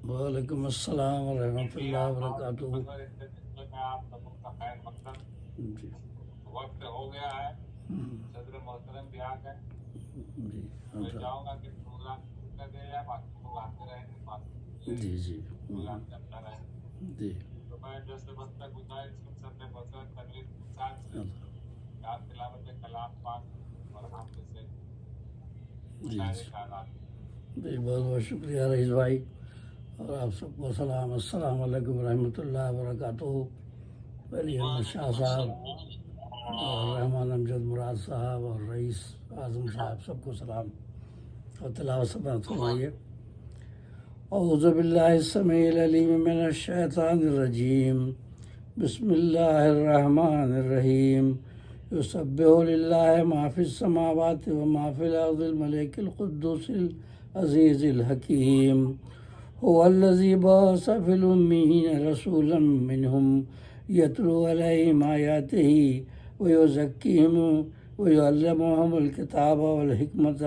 وعلیکم السلام ورحمۃ اللہ وبرکاتہ۔ آپ سب کا خیر مقدم جی وقت ہو گیا ہے، صدر محترم بھی آ گئے۔ جی میں چاہوں گا کہ پروگرام شروع کر دیا جائے، باقی لوگ آتے رہیں گے، جی جی پروگرام چلتا رہے۔ جی تو میں جیسے بس تک گزارش کی سب نے بسر تقریب انسان سے آپ تلاوت کلام پاک اور ہم سے جی خیالات۔ جی بہت بہت شکریہ رئیس بھائی، اور آپ سب کو سلام، السلام علیکم ورحمۃ اللہ وبرکاتہ۔ ولی احمد شاہ صاحب اور رحمان امجد مراد صاحب اور رئیس اعظم صاحب سب کو سلام اور تلاوت سماعت فرمائیے۔ اعوذ باللہ السمیع العلیم من الشیطان الرجیم، بسم اللہ الرحمن الرحیم۔ یسبح للہ ما فی السماوات و ما فی الارض الملک القدوس العزیز الحکیم۔ هو الذی بعث فی الأمین رسولا منہم یتلو علیہم آیاتہ ویزکیہم ویعلمہم الکتاب والحکمۃ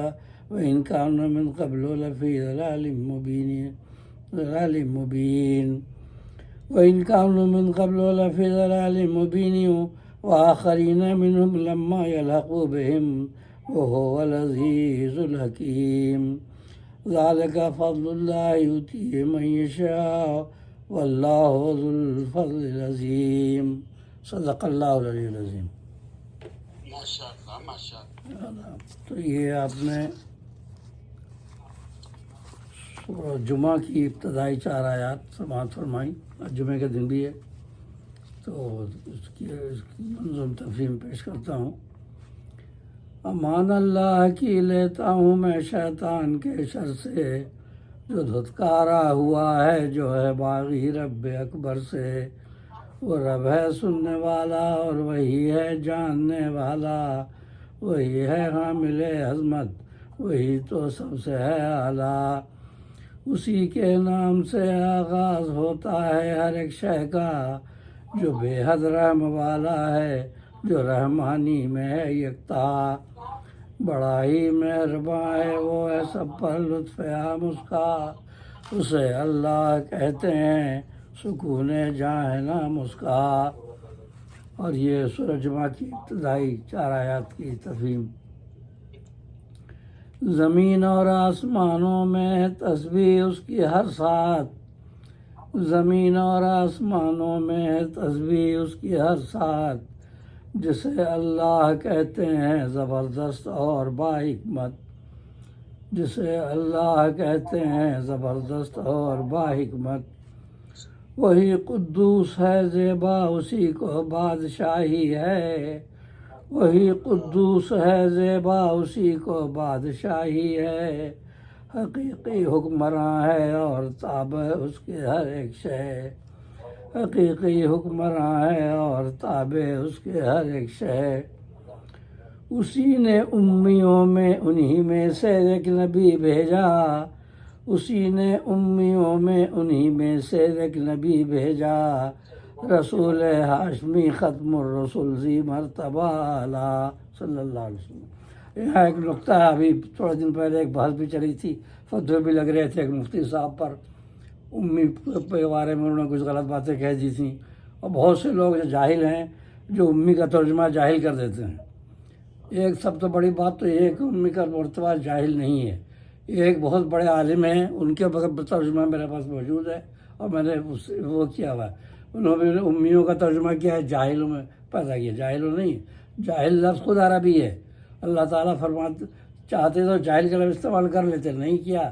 وإن كانوا من قبل لفی ضلال مبین وإن كانوا من قبل لفی ضلال مبین وآخرین منہم لما یلحقوا بہم وهو العزیز الحکیم۔ ذالک فضل اللہ یؤتیہ من یشاء واللہ ذو الفضل العظیم۔ صدق اللہ العلی العظیم۔ تو یہ آپ نے سورہ جمعہ کی ابتدائی 4 آیات سماعت فرمائی، آج جمعہ کا دن بھی ہے تو اس کی منظم تفہیم پیش کرتا ہوں۔ امان اللہ کی لیتا ہوں میں شیطان کے شر سے، جو دھتکارا ہوا ہے جو ہے باغی رب اکبر سے۔ وہ رب ہے سننے والا اور وہی ہے جاننے والا، وہی ہے حامل عظمت، وہی تو سب سے ہے اعلیٰ۔ اسی کے نام سے آغاز ہوتا ہے ہر ایک شے کا، جو بے حد رحم والا ہے، جو رحمانی میں ہے یکتا۔ بڑا ہی مہرباں ہے وہ ہے سب پر لطف عام اس کا، اسے اللہ کہتے ہیں سکون جاں نام اس کا۔ اور یہ سورہ جمعہ کی ابتدائی 4 آیات کی تفہیم۔ زمین اور آسمانوں میں ہے تسبیح اس کی ہر ساتھ، زمین اور آسمانوں میں ہے تسبیح اس کی ہر ساتھ، جسے اللہ کہتے ہیں زبردست اور با حکمت، جسے اللہ کہتے ہیں زبردست اور با حکمت۔ وہی قدوس ہے زیبا اسی کو بادشاہی ہے، وہی قدوس ہے زیبا اسی کو بادشاہی ہے۔ حقیقی حکمراں ہے اور تابع اس کے ہر ایک شے، حقیقی حکمراں ہے اور تابع اس کے ہر ایک شے۔ اسی نے امیوں میں انہی میں سے ایک نبی بھیجا، اسی نے امیوں میں انہی میں سے ایک نبی بھیجا، رسول ہاشمی ختم الرسل ذی مرتبہ اعلیٰ صلی اللہ علیہ وسلم۔ یہاں ایک نقطہ ہے، ابھی تھوڑے دن پہلے ایک بحث بھی چلی تھی، فتوے بھی لگ رہے تھے ایک مفتی صاحب پر، امی کے بارے میں انہوں نے کچھ غلط باتیں کہہ دی تھیں، اور بہت سے لوگ جو جاہل ہیں جو امی کا ترجمہ جاہل کر دیتے ہیں۔ ایک سب سے بڑی بات تو یہ ہے کہ امی کا مرتبہ جاہل نہیں ہے، یہ ایک بہت بڑے عالم ہیں، ان کے ترجمہ میرے پاس موجود ہے اور میں نے وہ کیا ہوا ہے۔ انہوں نے امیوں کا ترجمہ کیا ہے جاہلوں میں پیدا کیا، جاہلوں نہیں، جاہل لفظ خود عربی ہے۔ اللہ تعالیٰ فرماتے چاہتے تو جاہل کا لفظ استعمال کر لیتے، نہیں کیا۔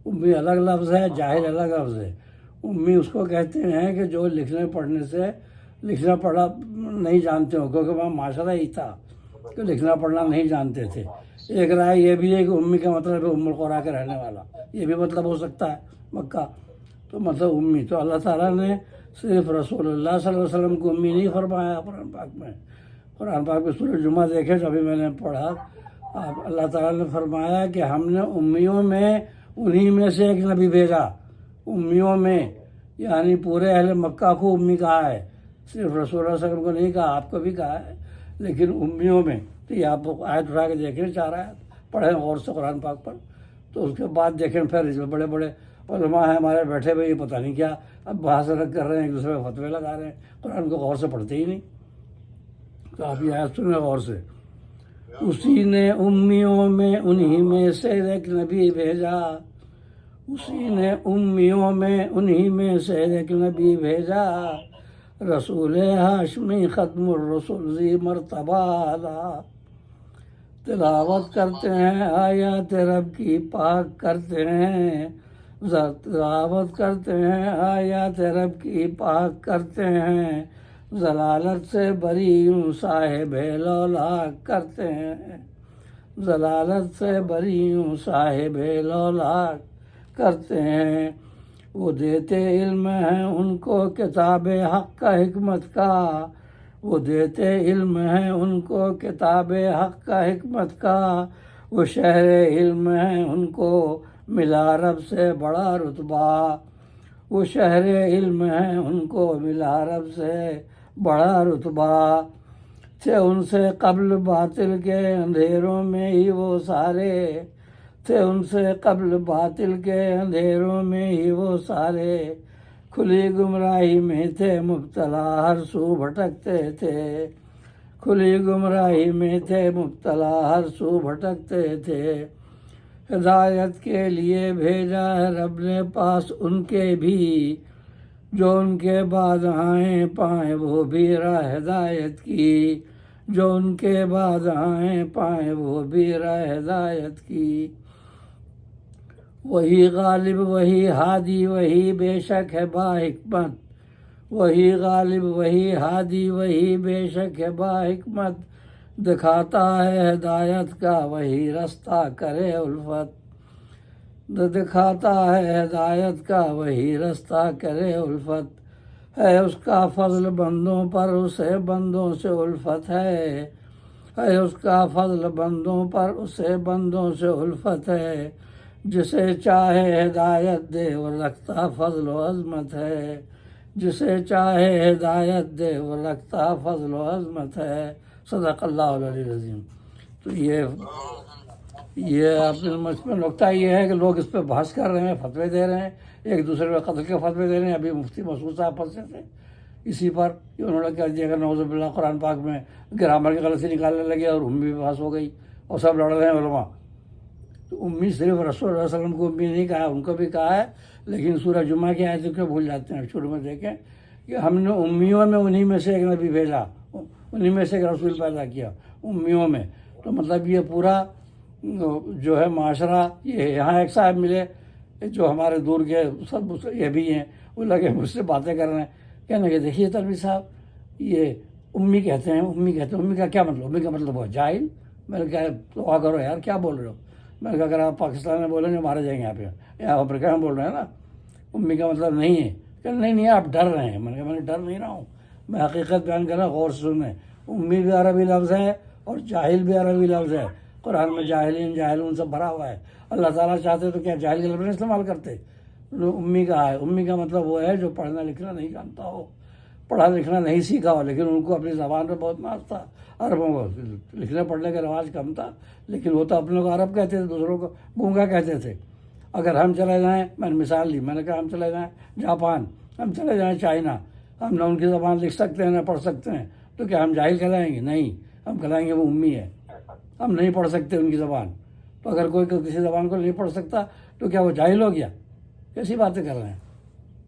امی الگ لفظ ہے، جاہل الگ لفظ ہے۔ امی اس کو کہتے ہیں کہ جو لکھنے پڑھنے سے لکھنا پڑھنا نہیں جانتے ہو، کیونکہ وہاں معاشرہ ہی تھا کہ لکھنا پڑھنا نہیں جانتے تھے۔ ایک رائے یہ بھی ہے کہ امی کا مطلب ہے ام القریٰ کے رہنے والا، یہ بھی مطلب ہو سکتا ہے، مکہ تو مطلب امی۔ تو اللہ تعالیٰ نے صرف رسول اللہ صلی اللہ علیہ وسلم کو امی نہیں فرمایا قرآن پاک میں۔ قرآن پاک میں سورہ جمعہ دیکھے جو ابھی میں نے پڑھا، اللہ تعالیٰ نے فرمایا کہ ہم نے امیوں میں انہی میں سے ایک نبی بھیجا، امیوں میں یعنی پورے اہل مکہ کو امی کہا ہے، صرف رسول اللہ صلی اللہ علیہ وسلم کو نہیں کہا، آپ کو بھی کہا ہے، لیکن امیوں میں۔ تو یہ آپ آیت اٹھا کے دیکھیں، 4 آیت پڑھیں غور سے قرآن پاک پر، تو اس کے بعد دیکھیں پھر اس میں بڑے بڑے علماء ہیں ہمارے بیٹھے ہوئے، یہ پتہ نہیں کیا اب بحث رکھ کر رہے ہیں، ایک دوسرے پہ فتوے لگا رہے ہیں، قرآن کو غور سے پڑھتے ہی نہیں۔ تو آپ یہ آیت سنیں غور سے، اسی نے امیوں میں انہی میں سے ایک نبی بھیجا، اسی نے امیوں میں انہی میں سے ایک نبی بھیجا، رسول ہاشمی ختم الرسل ذی مرتبہ اعلیٰ، تلاوت کرتے ہیں آیات رب کی، پاک کرتے ہیں، تلاوت کرتے ہیں آیات رب کی، پاک کرتے ہیں، ضلالت سے بری ہوں صاحب لولاک کرتے ہیں، ضلالت سے بری ہوں صاحب لولاک کرتے ہیں، وہ دیتے علم ہیں ان کو کتاب حق کا حکمت کا، وہ دیتے علم ہیں ان کو کتاب حق کا حکمت کا، وہ شہر علم ہیں ان کو ملا رب سے بڑا رتبہ، وہ شہر علم ہیں ان کو ملا رب سے بڑا رتبہ، تھے ان سے قبل باطل کے اندھیروں میں ہی وہ سارے، تھے ان سے قبل باطل کے اندھیروں میں ہی وہ سارے، کھلی گمراہی میں تھے مبتلا ہر سو بھٹکتے تھے، کھلی گمراہی میں تھے مبتلا ہر سو بھٹکتے تھے، ہدایت کے لیے بھیجا ہے رب نے پاس ان کے بھی، جو ان کے بعد آئیں پائیں وہ بھی راہ ہدایت کی، جو ان کے بعد آئیں پائیں وہ بھی راہ ہدایت کی، وہی غالب وہی ہادی وہی بے شک ہے با حکمت، وہی غالب وہی ہادی وہی بے شک ہے با حکمت، دکھاتا ہے ہدایت کا وہی رستہ کرے الفت، دکھاتا ہے ہدایت کا وہی رستہ کرے الفت، ہے اس کا فضل بندوں پر اسے بندوں سے الفت ہے اس کا فضل بندوں پر اسے بندوں سے الفت ہے، جسے چاہے ہدایت دے وہ رکھتا فضل و عظمت ہے، جسے چاہے ہدایت دے وہ رکھتا فضل و عظمت ہے، صدق اللہ العلی العظیم۔ تو یہ اپنے نقطہ یہ ہے کہ لوگ اس پہ بحث کر رہے ہیں، فتوے دے رہے ہیں، ایک دوسرے پہ قتل کے فتوے دے رہے ہیں۔ ابھی مفتی مسعود صاحب پھنسے تھے اسی پر کہ انہوں نے کہہ دیا کہ نعوذ باللہ قرآن پاک میں گرامر کی غلطی نکالنے لگے اور امی بھی بحث ہو گئی اور سب لڑ رہے ہیں علماء۔ تو امی صرف رسول اللہ علیہ وسلم کو امی نہیں کہا، ان کو بھی کہا ہے، لیکن سورہ جمعہ کی آیتوں کو بھول جاتے ہیں۔ شروع میں دیکھیں کہ ہم نے امیوں میں انہی میں سے ایک نبی بھیجا، انہی میں سے ایک رسول پیدا کیا، امیوں میں۔ تو مطلب یہ پورا جو ہے معاشرہ، یہ یہاں ایک صاحب ملے جو ہمارے دور کے سب یہ بھی ہیں، وہ لگے مجھ سے باتیں کر رہے ہیں، کہنے کہ دیکھیے تلوی صاحب یہ امی کہتے ہیں، امی کہتے ہیں، امی کا کیا مطلب؟ امی کا مطلب وہ جاہل۔ میں نے کہا دعا کرو یار، کیا بول رہے ہو؟ میں نے کہا اگر آپ پاکستان میں بولیں گے مارے جائیں گے یہاں پہ، یہاں امریکہ میں بول رہے ہیں نا، امی کا مطلب نہیں ہے۔ کہ نہیں آپ ڈر رہے ہیں۔ میں نے کہا میں نے ڈر نہیں رہا ہوں، میں حقیقت بیان کر رہا ہوں، غور سے سنیں۔ امی بھی عربی لفظ ہے اور جاہل بھی عربی لفظ ہے، قرآن میں جاہلین جاہلون سب بھرا ہوا ہے۔ اللہ تعالیٰ چاہتے تو کیا جاہل کے لفظ نہیں استعمال کرتے؟ امی کا ہے، امی کا مطلب وہ ہے جو پڑھنا لکھنا نہیں جانتا ہو، پڑھا لکھنا نہیں سیکھا ہو، لیکن ان کو اپنی زبان پہ بہت ناز تھا۔ عربوں کو لکھنے پڑھنے کا رواج کم تھا، لیکن وہ تو اپنے کو عرب کہتے تھے، دوسروں کو گونگا کہتے تھے۔ اگر ہم چلے جائیں، میں نے مثال دی، میں نے کہا ہم چلے جائیں جاپان، ہم چلے جائیں چائنا، ہم نہ ان کی زبان لکھ سکتے ہیں نہ پڑھ سکتے ہیں، تو کیا ہم جاہل کہلائیں گے؟ نہیں، ہم کہلائیں گے وہ امی ہے، ہم نہیں پڑھ سکتے ان کی زبان۔ تو اگر کوئی کسی زبان کو نہیں پڑھ سکتا تو کیا وہ جاہل ہو گیا؟ کیسی باتیں کر رہے ہیں؟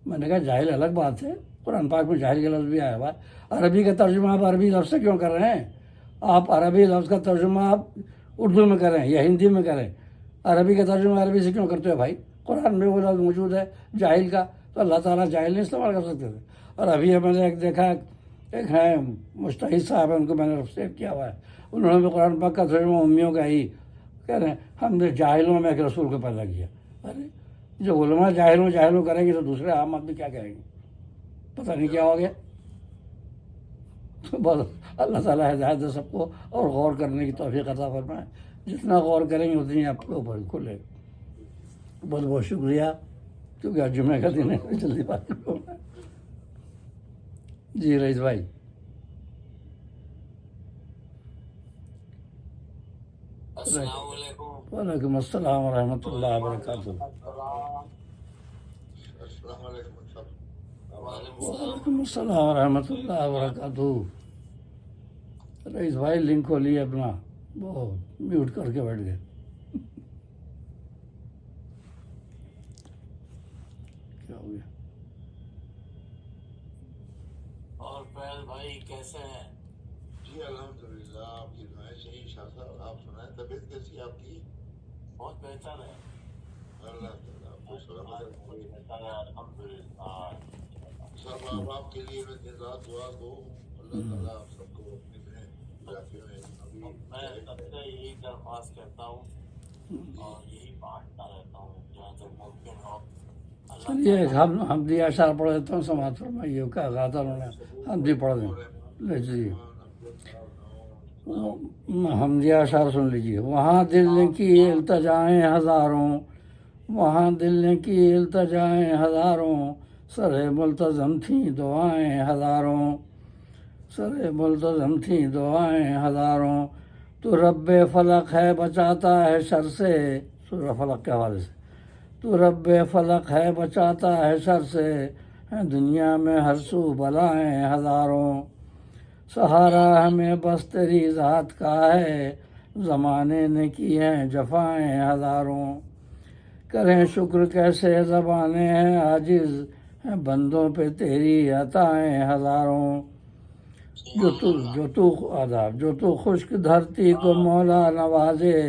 میں نے کہا جاہل الگ بات ہے، قرآن پاک میں جاہل کا لفظ بھی آیا ہوا ہے۔ عربی کا ترجمہ آپ عربی لفظ سے کیوں کر رہے ہیں؟ آپ عربی لفظ کا ترجمہ آپ اردو میں کریں یا ہندی میں کریں، عربی کا ترجمہ عربی سے کیوں کرتے ہو بھائی؟ قرآن میں وہ لفظ موجود ہے جاہل کا، تو اللہ تعالیٰ جاہل نہیں استعمال کر سکتے تھے۔ اور ابھی میں نے ایک دیکھا، ایک ہے مجتہد صاحب ہیں، ان کو میں نے سیو کیا ہوا ہے، انہوں نے بھی قرآن پاک کا ترجمہ امیوں کا ہی کہہ رہے ہیں، ہم نے جاہلوں میں ایک رسول کو پیدا کیا۔ ارے جو علماء جاہلوں کریں گے تو دوسرے عام آدمی کیا کہیں گے؟ پتہ نہیں کیا ہو گیا۔ تو بس اللہ تعالیٰ ہدایت دے سب کو اور غور کرنے کی توفیق عطا فرمائے۔ جتنا غور کریں گے اتنی آپ کے اوپر کھلے۔ بہت بہت شکریہ، کیونکہ آج جمعہ کا دن ہے، جلدی بات کروں۔ جی رئیس بھائی۔ السلام علیکم۔ وعلیکم السلام ورحمۃ اللہ وبرکاتہ۔ السلام۔ السلام علیکم صاحب. وعلیکم السلام ورحمۃ اللہ وبرکاتہ. رئیس بھائی لنک کھولیے اپنا, وہ میوٹ کر کے بیٹھ گئے. کیا ہو گیا؟ اور فیض بھائی کیسے ہیں؟ جی الحمدللہ, آپ کی دعائیں چاہیے شاہ صاحب. آپ سنائیں طبیعت کیسی ہے آپ کی؟ بہت بہتر ہے. اللہ تعالیٰ آپ کو سلامت رکھے. بہتر ہے الحمدللہ. سب آپ کے لیے میں دن رات دعا دو. اللہ تعالیٰ آپ سب کو اپنے میں علاقے میں میں سب سے یہی درخواست کرتا ہوں اور یہی بانٹتا رہتا ہوں جہاں تک ممکن ہو. چلیے ہم دیا اشار پڑھ دیتا ہوں, سماعت فرمائیے. کیا کہا تھا انہوں نے؟ ہم دی پڑھ دیں. لے جی حمدیہ اشعار سن لیجیے. وہاں دل نے کی التجائیں ہزاروں, وہاں دل نے کی التجائیں ہزاروں, سر ملتظم تھیں دعائیں ہزاروں, سر ملتظم تھیں دعائیں ہزاروں. تو رب فلق ہے بچاتا ہے شر سے, سورہ فلق کے حوالے سے. تو رب فلق ہے بچاتا ہے شر سے, دنیا میں ہر سو بلائیں ہزاروں. سہارا ہمیں بس تیری ذات کا ہے, زمانے نے کی ہیں جفائیں ہزاروں. کریں شکر کیسے زبانیں ہیں عاجز, بندوں پہ تیری عطائیں ہزاروں. جو تو خشک دھرتی کو مولا نوازے,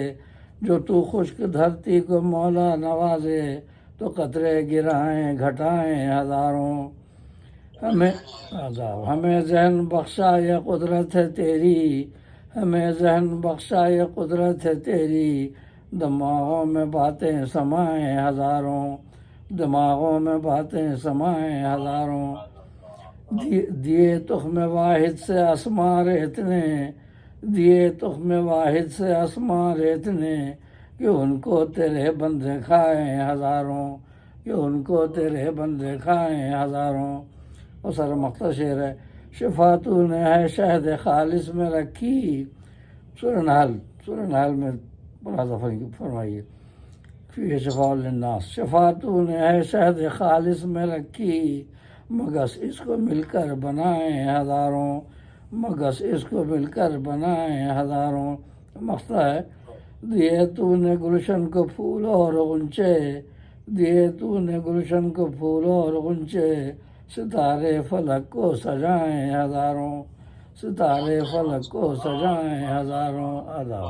جو تو خشک دھرتی کو مولا نوازے, تو قطرے گرائیں گھٹائیں ہزاروں. ہمیں ذہن بخشا یہ قدرت ہے تیری, ہمیں ذہن بخشا یہ قدرت ہے تیری, دماغوں میں باتیں سمائیں ہزاروں, دماغوں میں باتیں سمائیں ہزاروں. دیے تخم واحد سے اسماں ریت نے, دیے تخم واحد سے اسماں ریت نے, کہ ان کو تیرے بندے کھائیں ہزاروں, کہ ان کو تیرے بندے کھائیں ہزاروں. اور سر مختصر شعر ہے. شفا تو نے ہے شہد خالص میں رکھی, سورہ نحل میں ملاحظہ فرمائیے. فی شفاء للناس. شفا تو نے ہے شہد خالص میں رکھی, مگس اس کو مل کر بنائیں ہزاروں, مگس اس کو مل کر بنائیں ہزاروں. مقصد ہے دیے تو نے گلشن کو پھول اور غنچے, دیے تو نے گلشن کو پھول اور غنچے, ستارے فلک کو سجائیں ہزاروں, ستارے فلک کو سجائیں ہزاروں. آداب.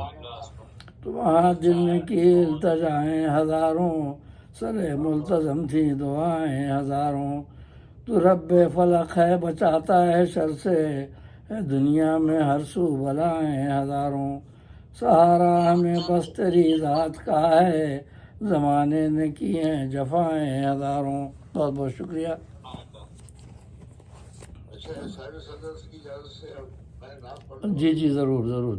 تو وہاں دل نے کی التجائیں ہزاروں, سر ملتظم تھی دعائیں ہزاروں. تو رب فلق ہے بچاتا ہے شر سے, دنیا میں ہر سو بلائیں ہزاروں. سہارا ہمیں بس تیری ذات کا ہے, زمانے نے کی ہیں جفائیں ہزاروں. بہت بہت شکریہ. اچھا صاحب صدر کی اجازت سے اب میں نام پڑھ جی ضرور.